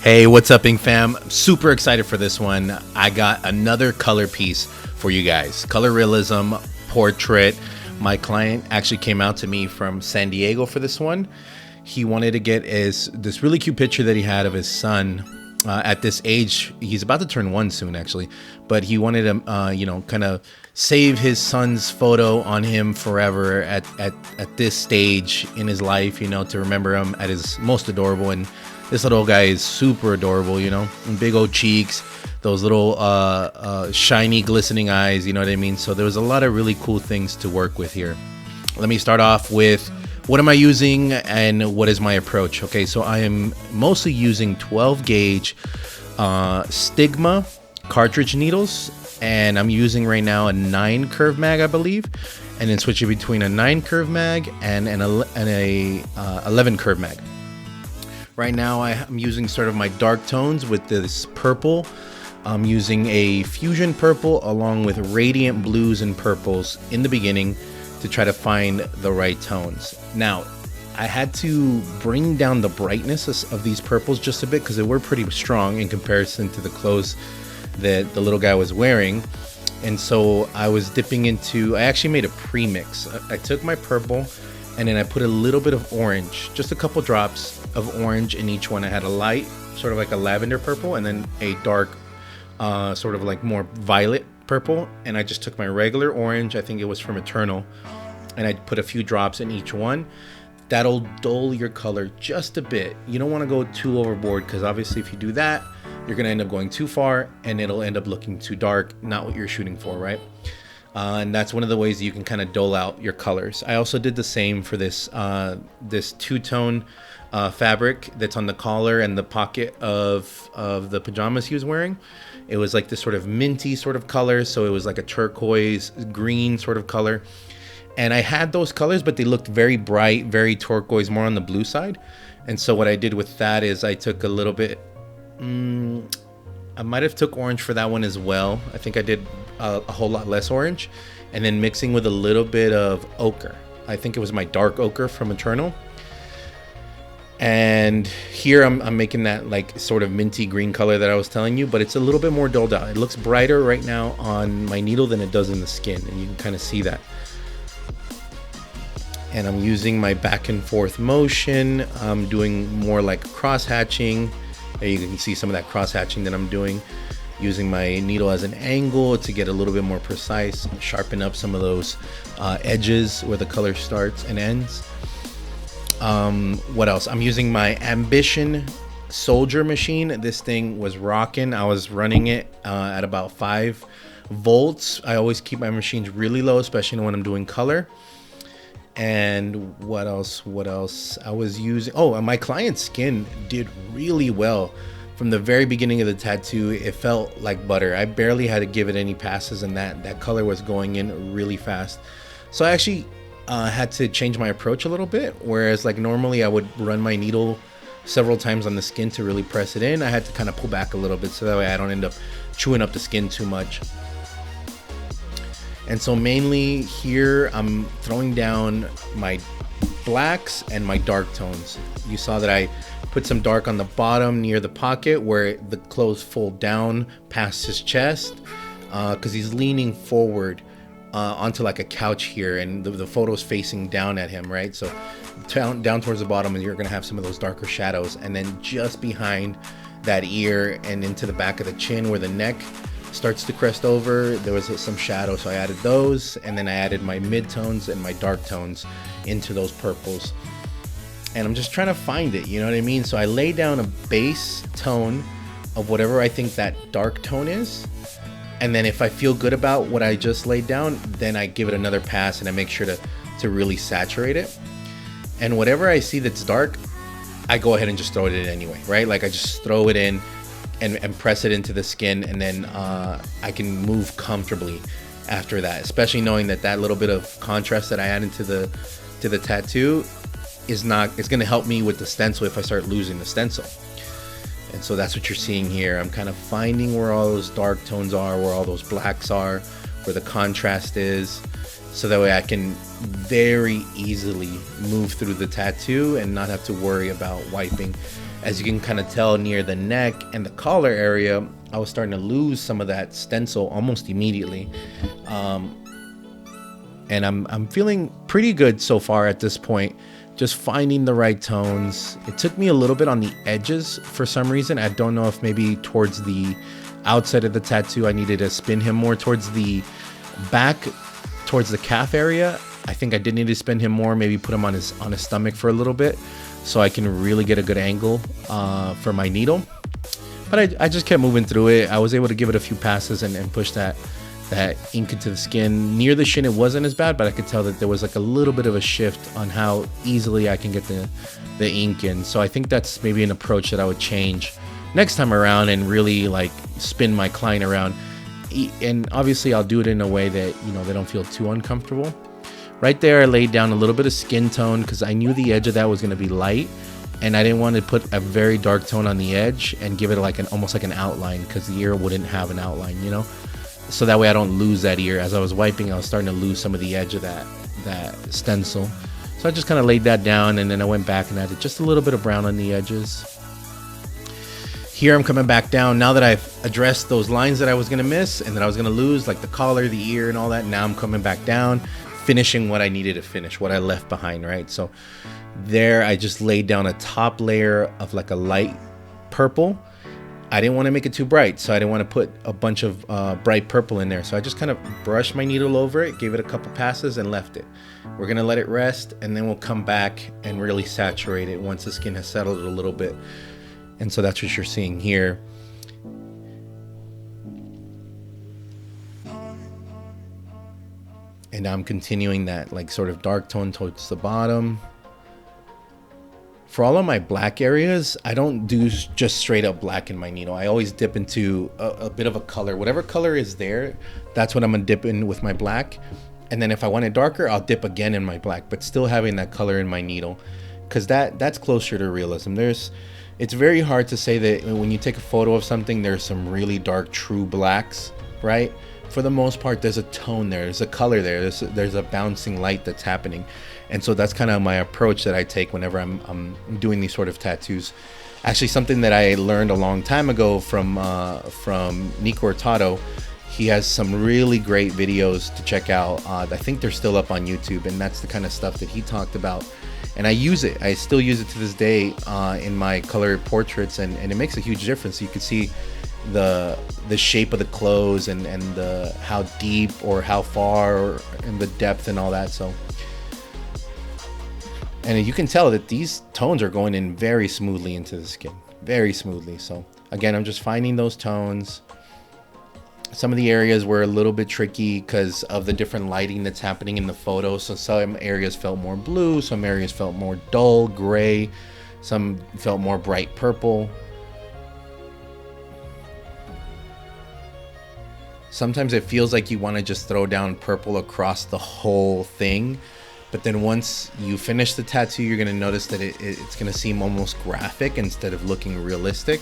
Hey, what's up, Ink fam? I'm super excited for this one. I got another color piece for you guys. Color realism portrait. My client actually came out to me from San Diego for this one. He wanted to get this really cute picture that he had of his son at this age. He's about to turn 1 soon, actually, but he wanted to, kind of save his son's photo on him forever at this stage in his life, to remember him at his most adorable. And this little guy is super adorable, and big old cheeks, those little shiny, glistening eyes, you know what I mean? So there was a lot of really cool things to work with here. Let me start off with what am I using and what is my approach? Okay, so I am mostly using 12 gauge Stigma cartridge needles, and I'm using right now a 9 curve mag, I believe, and then switching between a 9 curve mag and a 11 curve mag. Right now I'm using sort of my dark tones with this purple. I'm using a fusion purple along with radiant blues and purples in the beginning to try to find the right tones. Now, I had to bring down the brightness of these purples just a bit because they were pretty strong in comparison to the clothes that the little guy was wearing. And so I was dipping into, I actually made a pre-mix. I took my purple and then I put a little bit of orange, just a couple drops of orange in each one. I had a light, sort of like a lavender purple, and then a dark, sort of like more violet purple. And I just took my regular orange, I think it was from Eternal, and I put a few drops in each one. That'll dull your color just a bit. You don't want to go too overboard, because obviously if you do that, you're going to end up going too far and it'll end up looking too dark, not what you're shooting for, right? And that's one of the ways you can kind of dole out your colors. I also did the same for this two-tone fabric that's on the collar and the pocket of the pajamas he was wearing. It was like this sort of minty sort of color, so it was like a turquoise green sort of color. And I had those colors, but they looked very bright, very turquoise, more on the blue side. And so what I did with that is I took a little bit, I might have took orange for that one as well. I think I did a whole lot less orange, and then mixing with a little bit of ochre. I think it was my dark ochre from Eternal. And here I'm making that like sort of minty green color that I was telling you, but it's a little bit more dulled out. It looks brighter right now on my needle than it does in the skin, and you can kind of see that. And I'm using my back and forth motion. I'm doing more like cross hatching. You can see some of that cross hatching that I'm doing, using my needle as an angle to get a little bit more precise, sharpen up some of those edges where the color starts and ends. What else? I'm using my Ambition Soldier machine. This thing was rocking. I was running it at about 5 volts. I always keep my machines really low, especially when I'm doing color. And what else I was using? Oh, and my client's skin did really well from the very beginning of the tattoo. It felt like butter. I barely had to give it any passes, and that color was going in really fast. So I actually had to change my approach a little bit, whereas like normally I would run my needle several times on the skin to really press it in. I had to kind of pull back a little bit so that way I don't end up chewing up the skin too much. And so mainly here I'm throwing down my blacks and my dark tones. You saw that I put some dark on the bottom near the pocket where the clothes fold down past his chest, because he's leaning forward onto like a couch here, and the photo's facing down at him, right? So down towards the bottom, and you're gonna have some of those darker shadows. And then just behind that ear and into the back of the chin where the neck starts to crest over, there was some shadow, so I added those, and then I added my mid-tones and my dark tones into those purples. And I'm just trying to find it, you know what I mean? So I lay down a base tone of whatever I think that dark tone is, and then if I feel good about what I just laid down, then I give it another pass and I make sure to really saturate it. And whatever I see that's dark, I go ahead and just throw it in anyway, right? Like I just throw it in and press it into the skin, and then I can move comfortably after that, especially knowing that little bit of contrast that I add into the tattoo is going to help me with the stencil if I start losing the stencil. And so that's what you're seeing here. I'm kind of finding where all those dark tones are, where all those blacks are, where the contrast is, so that way I can very easily move through the tattoo and not have to worry about wiping As you can kind of tell near the neck and the collar area, I was starting to lose some of that stencil almost immediately. And I'm feeling pretty good so far at this point, just finding the right tones. It took me a little bit on the edges for some reason. I don't know if maybe towards the outside of the tattoo I needed to spin him more towards the back, towards the calf area. I think I did need to spin him more, maybe put him on his stomach for a little bit so I can really get a good angle for my needle. But I just kept moving through it. I was able to give it a few passes and push that ink into the skin. Near the shin it wasn't as bad, but I could tell that there was like a little bit of a shift on how easily I can get the ink in. So I think that's maybe an approach that I would change next time around and really like spin my client around. And obviously I'll do it in a way that, you know, they don't feel too uncomfortable. Right there I laid down a little bit of skin tone because I knew the edge of that was going to be light, and I didn't want to put a very dark tone on the edge and give it like almost like an outline, because the ear wouldn't have an outline, you know. So that way I don't lose that ear. As I was wiping, I was starting to lose some of the edge of that stencil. So I just kind of laid that down, and then I went back and added just a little bit of brown on the edges. Here I'm coming back down. Now that I've addressed those lines that I was gonna miss and that I was gonna lose, like the collar, the ear, and all that, now I'm coming back down, finishing what I needed to finish, what I left behind, right? So there I just laid down a top layer of like a light purple. I didn't want to make it too bright, so I didn't want to put a bunch of bright purple in there. So I just kind of brushed my needle over it, gave it a couple passes, and left it. We're going to let it rest, and then we'll come back and really saturate it once the skin has settled a little bit. And so that's what you're seeing here. And I'm continuing that like sort of dark tone towards the bottom. For all of my black areas, I don't do just straight up black in my needle. I always dip into a bit of a color. Whatever color is there, that's what I'm gonna dip in with my black. And then if I want it darker, I'll dip again in my black, but still having that color in my needle, because that's closer to realism. It's very hard to say that when you take a photo of something, there's some really dark true blacks, right? For the most part, there's a tone there, there's a color there, there's a bouncing light that's happening. And so that's kind of my approach that I take whenever I'm doing these sort of tattoos. Actually, something that I learned a long time ago from Nico Hurtado. He has some really great videos to check out. I think they're still up on YouTube, and that's the kind of stuff that he talked about. And I use it. I still use it to this day in my color portraits, and it makes a huge difference. You can see the shape of the clothes and the how deep or how far and the depth and all that. So, and you can tell that these tones are going in very smoothly into the skin, very smoothly. So again, I'm just finding those tones. Some of the areas were a little bit tricky because of the different lighting that's happening in the photo. So some areas felt more blue, some areas felt more dull gray, some felt more bright purple. Sometimes it feels like you want to just throw down purple across the whole thing. But then once you finish the tattoo, you're going to notice that it's going to seem almost graphic instead of looking realistic.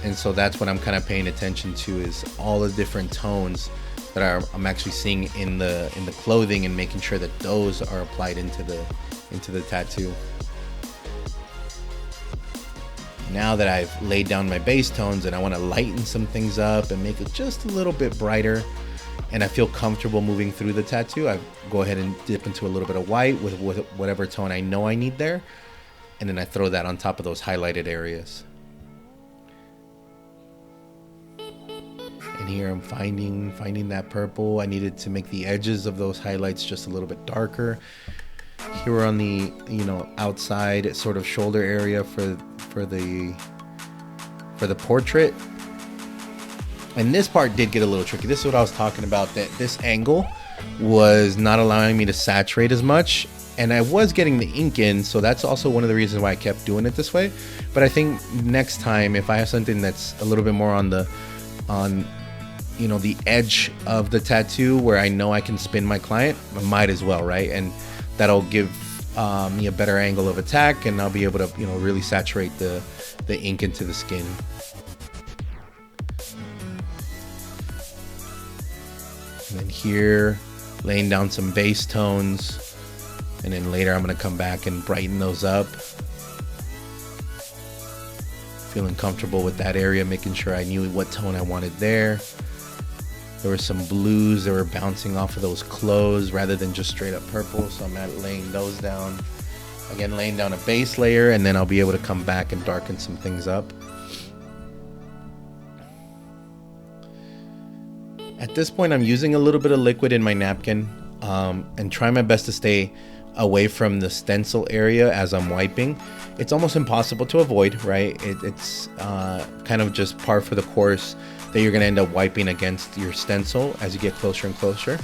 And so that's what I'm kind of paying attention to, is all the different tones that I'm actually seeing in the clothing, and making sure that those are applied into the tattoo. Now that I've laid down my base tones and I want to lighten some things up and make it just a little bit brighter, and I feel comfortable moving through the tattoo, I go ahead and dip into a little bit of white with whatever tone I know I need there, and then I throw that on top of those highlighted areas. And here I'm finding that purple. I needed to make the edges of those highlights just a little bit darker. Here we're on the outside sort of shoulder area for the portrait. And this part did get a little tricky. This is what I was talking about, that this angle was not allowing me to saturate as much, and I was getting the ink in, so that's also one of the reasons why I kept doing it this way. But I think next time, if I have something that's a little bit more on the edge of the tattoo where I know I can spin my client, I might as well, right? And that'll give me a better angle of attack, and I'll be able to really saturate the ink into the skin. And then here, laying down some base tones, and then later I'm going to come back and brighten those up. feeling comfortable with that area, making sure I knew what tone I wanted there. There were some blues that were bouncing off of those clothes rather than just straight up purple, so I'm laying those down. Again, laying down a base layer, and then I'll be able to come back and darken some things up. At this point, I'm using a little bit of liquid in my napkin and trying my best to stay away from the stencil area as I'm wiping. It's almost impossible to avoid, right? It's kind of just par for the course that you're gonna end up wiping against your stencil as you get closer and closer.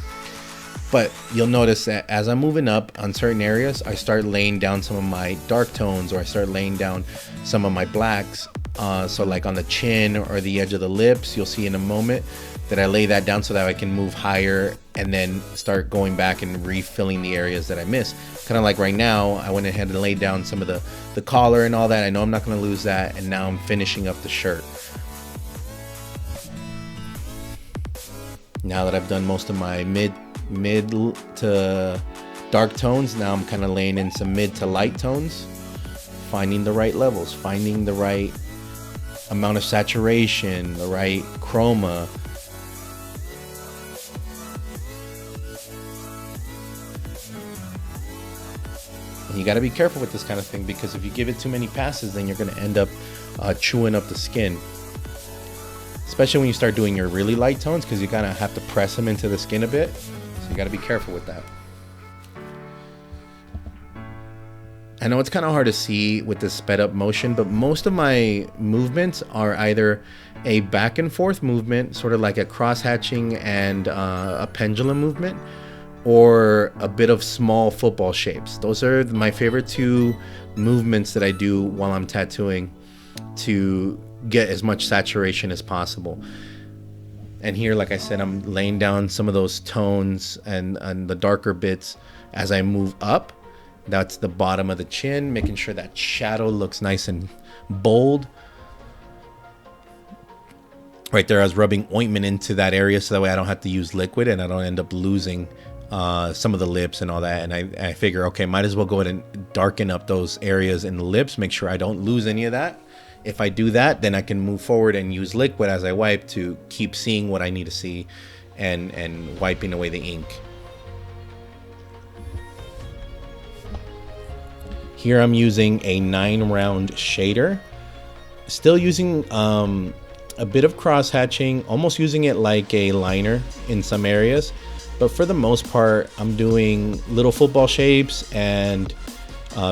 But you'll notice that as I'm moving up on certain areas, I start laying down some of my dark tones, or I start laying down some of my blacks. So like on the chin or the edge of the lips, you'll see in a moment that I lay that down so that I can move higher and then start going back and refilling the areas that I missed. Kind of like right now, I went ahead and laid down some of the collar and all that. I know I'm not gonna lose that, and now I'm finishing up the shirt. Now that I've done most of my mid to dark tones, now I'm kind of laying in some mid to light tones, finding the right levels, finding the right amount of saturation, the right chroma. And you got to be careful with this kind of thing, because if you give it too many passes, then you're going to end up chewing up the skin. Especially when you start doing your really light tones, because you kind of have to press them into the skin a bit. So you got to be careful with that. I know it's kind of hard to see with this sped up motion, but most of my movements are either a back and forth movement, sort of like a cross hatching and a pendulum movement, or a bit of small football shapes. Those are my favorite two movements that I do while I'm tattooing to get as much saturation as possible. And here, like I said, I'm laying down some of those tones and the darker bits as I move up. That's the bottom of the chin, making sure that shadow looks nice and bold. Right there, I was rubbing ointment into that area so that way I don't have to use liquid and I don't end up losing some of the lips and all that. And I figure, okay, might as well go ahead and darken up those areas in the lips, make sure I don't lose any of that. If I do that, then I can move forward and use liquid as I wipe to keep seeing what I need to see and wiping away the ink. Here I'm using a 9-round shader, still using a bit of cross hatching, almost using it like a liner in some areas, but for the most part I'm doing little football shapes and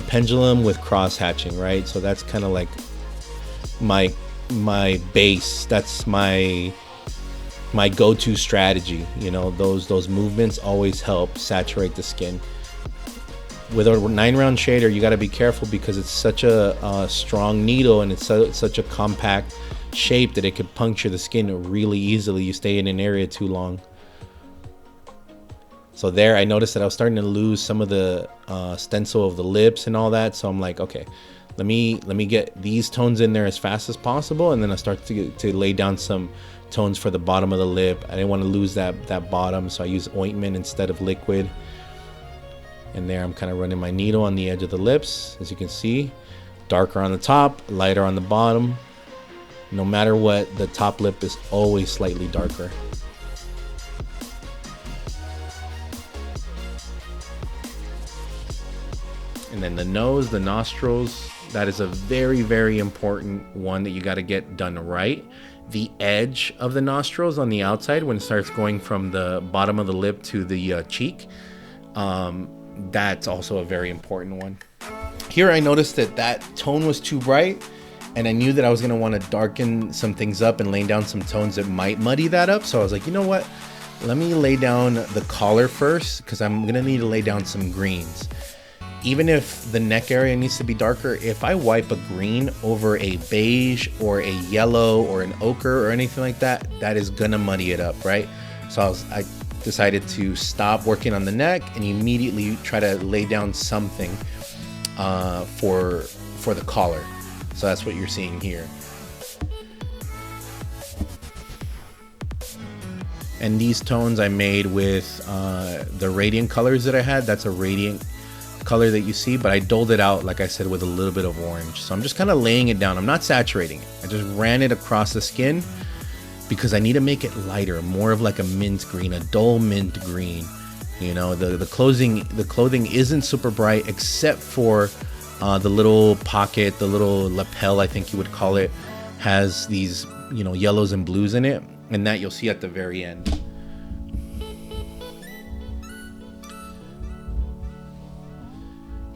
pendulum with cross hatching, right? So that's kind of like my base. That's my go-to strategy. You know, those movements always help saturate the skin. With a 9-round shader, you got to be careful because it's such a strong needle, and it's such a compact shape that it could puncture the skin really easily. You stay in an area too long. So there, I noticed that I was starting to lose some of the stencil of the lips and all that. So I'm like, okay, let me get these tones in there as fast as possible, and then I start to lay down some tones for the bottom of the lip. I didn't want to lose that bottom, so I use ointment instead of liquid. And there I'm kind of running my needle on the edge of the lips, as you can see. Darker on the top, lighter on the bottom. No matter what, the top lip is always slightly darker. And then the nose, the nostrils, that is a very, very important one that you got to get done right. The edge of the nostrils on the outside, when it starts going from the bottom of the lip to the cheek, that's also a very important one. Here I noticed that tone was too bright, and I knew that I was going to want to darken some things up and lay down some tones that might muddy that up. So I was like, you know what? Let me lay down the collar first, because I'm going to need to lay down some greens. Even if the neck area needs to be darker, if I wipe a green over a beige or a yellow or an ochre or anything like that, that is going to muddy it up, right? So I decided to stop working on the neck and immediately try to lay down something for the collar. So that's what you're seeing here. And these tones I made with the radiant colors that I had. That's a radiant color that you see, but I dulled it out, like I said, with a little bit of orange. So I'm just kind of laying it down. I'm not saturating it. I just ran it across the skin because I need to make it lighter, more of like a mint green, a dull mint green. You know, the clothing isn't super bright except for the little pocket, the little lapel, I think you would call it, has these, you know, yellows and blues in it, and that you'll see at the very end.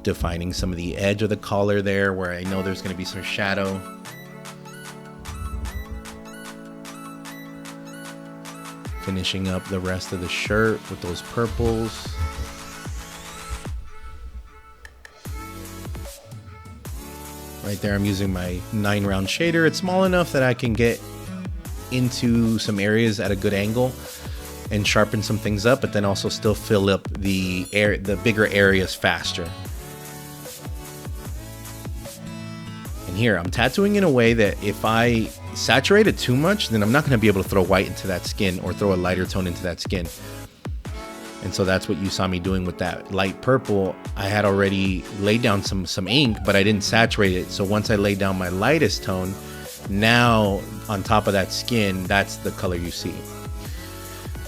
Defining some of the edge of the collar there where I know there's going to be some shadow. Finishing up the rest of the shirt with those purples. Right there, I'm using my 9-round shader. It's small enough that I can get into some areas at a good angle and sharpen some things up, but then also still fill up the bigger areas faster. And here, I'm tattooing in a way that if I saturate it too much, then I'm not going to be able to throw white into that skin or throw a lighter tone into that skin. And so that's what you saw me doing with that light purple. I had already laid down some ink, but I didn't saturate it. So once I laid down my lightest tone, now on top of that skin, that's the color you see.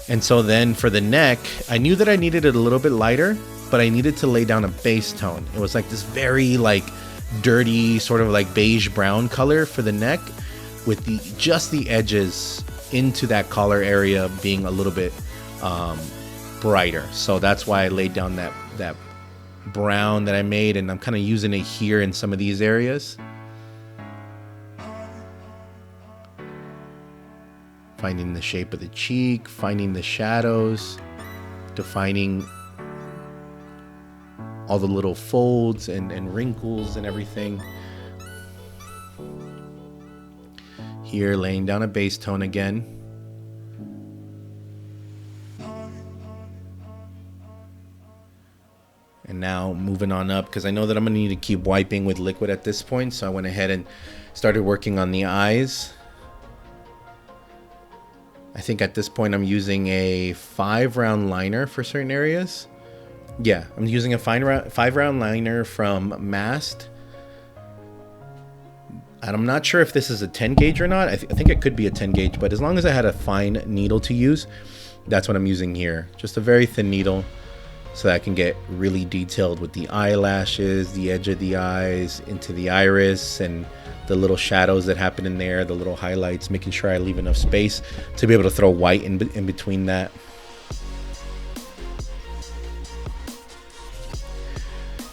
And so then for the neck, I knew that I needed it a little bit lighter, but I needed to lay down a base tone. It was like this very like dirty sort of like beige brown color for the neck, with just the edges into that collar area being a little bit brighter. So that's why I laid down that brown that I made, and I'm kind of using it here in some of these areas. Finding the shape of the cheek, finding the shadows, defining all the little folds and wrinkles and everything. Here, laying down a base tone again. And now moving on up, because I know that I'm going to need to keep wiping with liquid at this point. So I went ahead and started working on the eyes. I think at this point I'm using a 5-round liner for certain areas. Yeah, I'm using a 5-round liner from Mast. And I'm not sure if this is a 10 gauge or not. I think it could be a 10 gauge, but as long as I had a fine needle to use, that's what I'm using here. Just a very thin needle so that I can get really detailed with the eyelashes, the edge of the eyes, into the iris, and the little shadows that happen in there, the little highlights, making sure I leave enough space to be able to throw white in between that.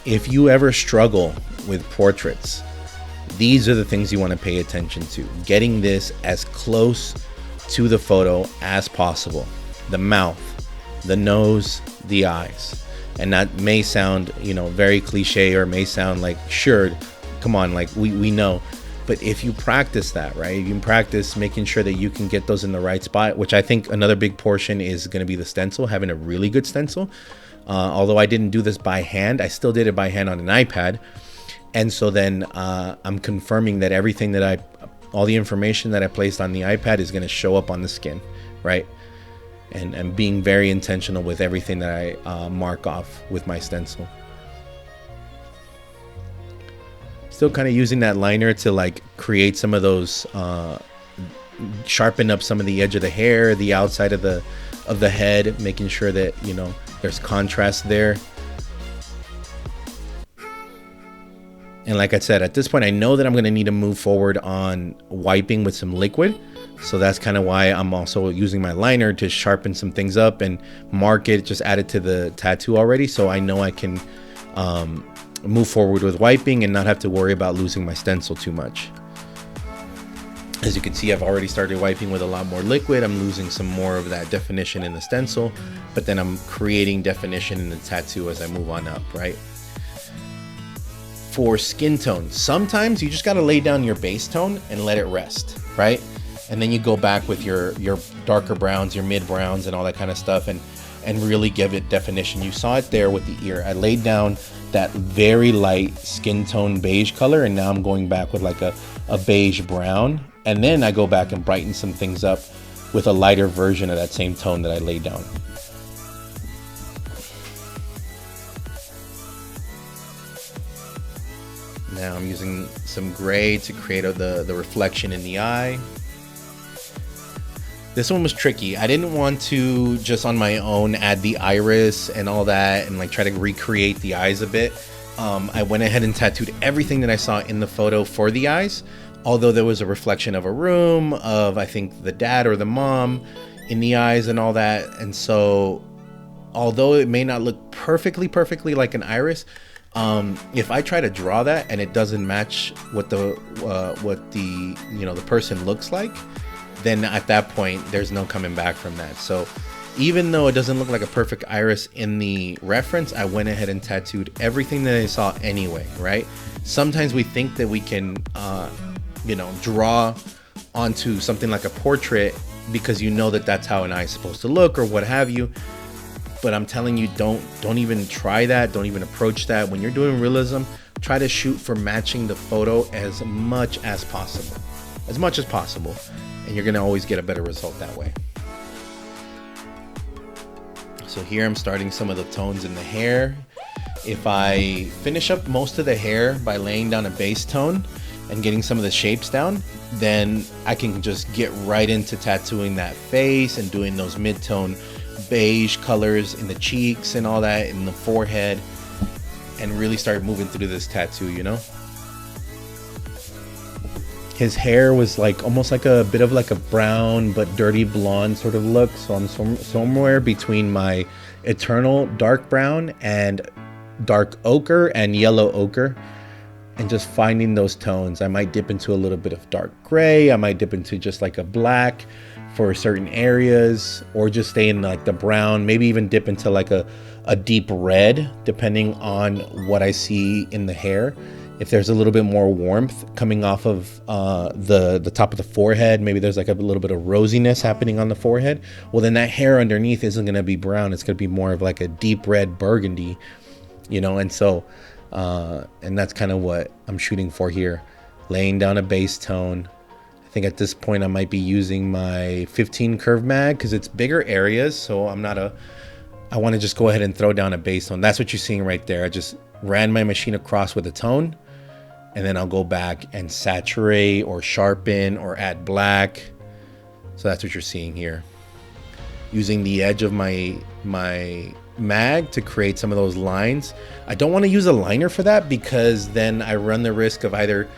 If you ever struggle with portraits, these are the things you want to pay attention to. Getting this as close to the photo as possible. The mouth, the nose, the eyes. And that may sound, you know, very cliche, or may sound like, sure, come on, like we know. But if you practice that, right? You can practice making sure that you can get those in the right spot, which I think another big portion is going to be the stencil, having a really good stencil. Although I didn't do this by hand, I still did it by hand on an iPad. And so then I'm confirming that everything that all the information that I placed on the iPad is going to show up on the skin, right? And being very intentional with everything that I mark off with my stencil. Still kind of using that liner to like create some of those, sharpen up some of the edge of the hair, the outside of the head, making sure that, you know, there's contrast there. And like I said, at this point, I know that I'm going to need to move forward on wiping with some liquid. So that's kind of why I'm also using my liner to sharpen some things up and mark it, just add it to the tattoo already. So I know I can move forward with wiping and not have to worry about losing my stencil too much. As you can see, I've already started wiping with a lot more liquid. I'm losing some more of that definition in the stencil, but then I'm creating definition in the tattoo as I move on up, right? For skin tone, sometimes you just got to lay down your base tone and let it rest, right? And then you go back with your darker browns, your mid browns, and all that kind of stuff, and really give it definition. You saw it there with the ear. I laid down that very light skin tone beige color, and now I'm going back with like a beige brown, and then I go back and brighten some things up with a lighter version of that same tone that I laid down. Now I'm using some gray to create the reflection in the eye. This one was tricky. I didn't want to just on my own add the iris and all that and like try to recreate the eyes a bit. I went ahead and tattooed everything that I saw in the photo for the eyes, although there was a reflection of a room, of I think the dad or the mom in the eyes and all that. And so although it may not look perfectly like an iris, if I try to draw that and it doesn't match what the the person looks like, then at that point there's no coming back from that. So even though it doesn't look like a perfect iris in the reference, I went ahead and tattooed everything that I saw anyway, right? Sometimes we think that we can draw onto something like a portrait because you know that that's how an eye is supposed to look or what have you. But I'm telling you, don't even try that. Don't even approach that. When you're doing realism, try to shoot for matching the photo as much as possible. And you're gonna always get a better result that way. So here I'm starting some of the tones in the hair. If I finish up most of the hair by laying down a base tone and getting some of the shapes down, then I can just get right into tattooing that face and doing those mid-tone beige colors in the cheeks and all that, in the forehead, and really start moving through this tattoo, you know? His hair was like almost like a bit of like a brown but dirty blonde sort of look. So I'm somewhere between my eternal dark brown and dark ochre and yellow ochre, and just finding those tones. I might dip into a little bit of dark gray. I might dip into just like a black for certain areas, or just stay in like the brown, maybe even dip into like a deep red, depending on what I see in the hair. If there's a little bit more warmth coming off of the top of the forehead, maybe there's like a little bit of rosiness happening on the forehead, well then that hair underneath isn't going to be brown. It's going to be more of like a deep red burgundy, you know. And so and that's kind of what I'm shooting for here, laying down a base tone. I think at this point I might be using my 15 curve mag because it's bigger areas, so I want to just go ahead and throw down a base tone. That's what you're seeing right there. I just ran my machine across with a tone, and then I'll go back and saturate or sharpen or add black. So that's what you're seeing here. Using the edge of my mag to create some of those lines. I don't want to use a liner for that because then I run the risk of either,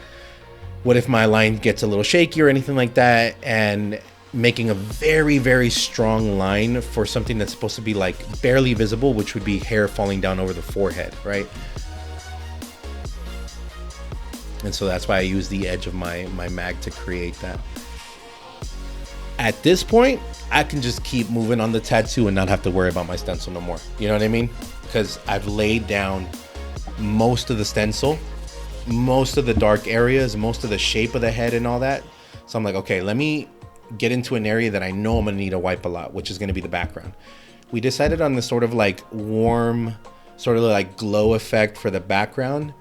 what if my line gets a little shaky or anything like that, and making a very, very strong line for something that's supposed to be like barely visible, which would be hair falling down over the forehead, right? And so that's why I use the edge of my mag to create that. At this point, I can just keep moving on the tattoo and not have to worry about my stencil no more. You know what I mean? Because I've laid down most of the stencil, most of the dark areas, most of the shape of the head and all that. So I'm like, okay, let me get into an area that I know I'm gonna need to wipe a lot, which is gonna be the background. We decided on this sort of like warm, sort of like glow effect for the background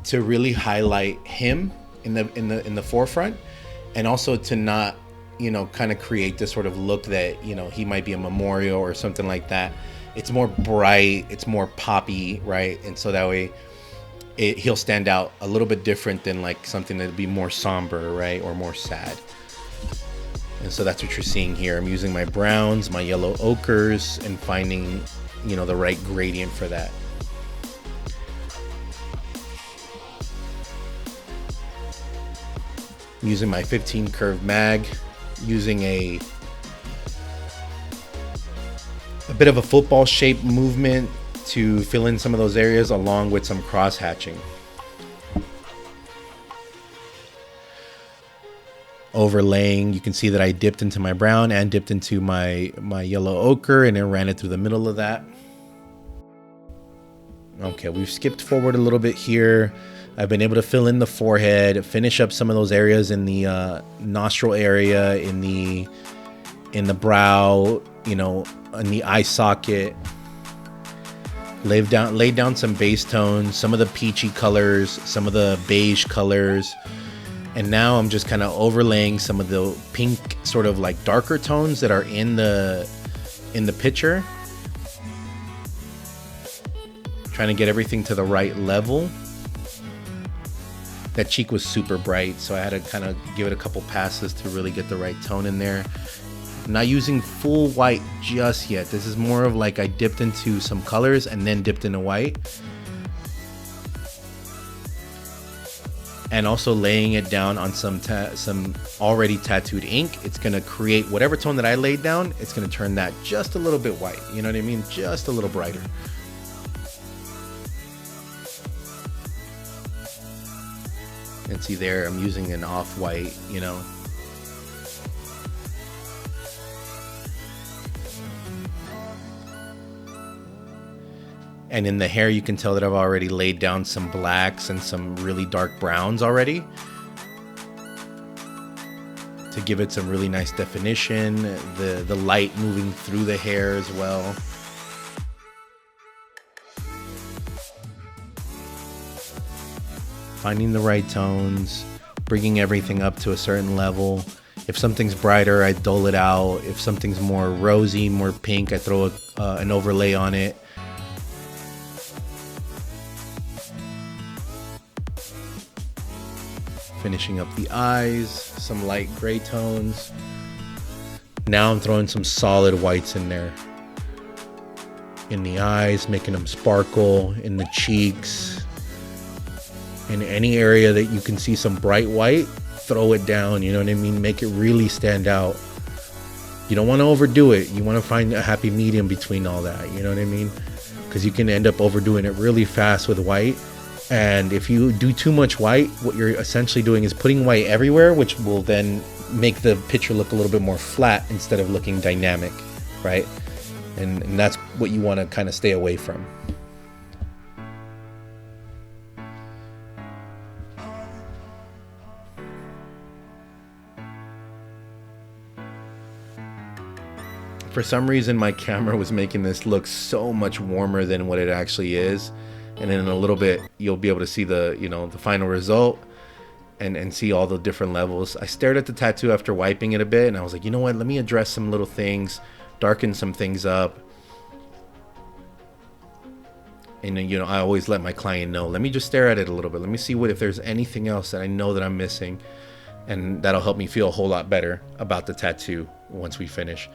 to really highlight him in the forefront, and also to not, you know, kind of create this sort of look that, you know, he might be a memorial or something like that. It's more bright, it's more poppy, right? And so that way he'll stand out a little bit different than like something that'd be more somber, right? Or more sad. And so that's what you're seeing here. I'm using my browns, my yellow ochres, and finding, you know, the right gradient for that. Using my 15 curve mag, using a bit of a football shape movement to fill in some of those areas, along with some cross hatching. Overlaying, you can see that I dipped into my brown and dipped into my yellow ochre, and then ran it through the middle of that. Okay, we've skipped forward a little bit here. I've been able to fill in the forehead, finish up some of those areas in the nostril area, in the brow, you know, in the eye socket. Laid down some base tones, some of the peachy colors, some of the beige colors. And now I'm just kind of overlaying some of the pink, sort of like darker tones that are in the picture. Trying to get everything to the right level. that cheek was super bright, so I had to kind of give it a couple passes to really get the right tone in there. I'm not using full white just yet. This is more of like I dipped into some colors and then dipped into white. And also laying it down on some already tattooed ink. It's gonna create whatever tone that I laid down, it's gonna turn that just a little bit white. You know what I mean? Just a little brighter. And see there, I'm using an off-white, you know. And in the hair, you can tell that I've already laid down some blacks and some really dark browns already to give it some really nice definition. The light moving through the hair as well. Finding the right tones, bringing everything up to a certain level. If something's brighter, I dull it out. If something's more rosy, more pink, I throw an overlay on it. Finishing up the eyes, some light gray tones. Now I'm throwing some solid whites in there. In the eyes, making them sparkle, in the cheeks. In any area that you can see some bright white, throw it down, you know what I mean? Make it really stand out. You don't want to overdo it. You want to find a happy medium between all that, you know what I mean? Because you can end up overdoing it really fast with white. And if you do too much white, what you're essentially doing is putting white everywhere, which will then make the picture look a little bit more flat instead of looking dynamic, right? And that's what you want to kind of stay away from. For some reason, my camera was making this look so much warmer than what it actually is. And then in a little bit, you'll be able to see the, you know, the final result and see all the different levels. I stared at the tattoo after wiping it a bit, and I was like, you know what? Let me address some little things, darken some things up. And you know, I always let my client know, let me just stare at it a little bit. Let me see if there's anything else that I know that I'm missing. And that'll help me feel a whole lot better about the tattoo once we finish.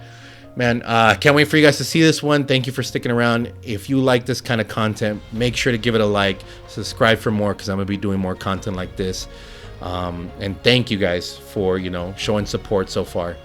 Man, can't wait for you guys to see this one. Thank you for sticking around. If you like this kind of content, make sure to give it a like, subscribe for more, because I'm gonna be doing more content like this. And thank you guys for, you know, showing support so far.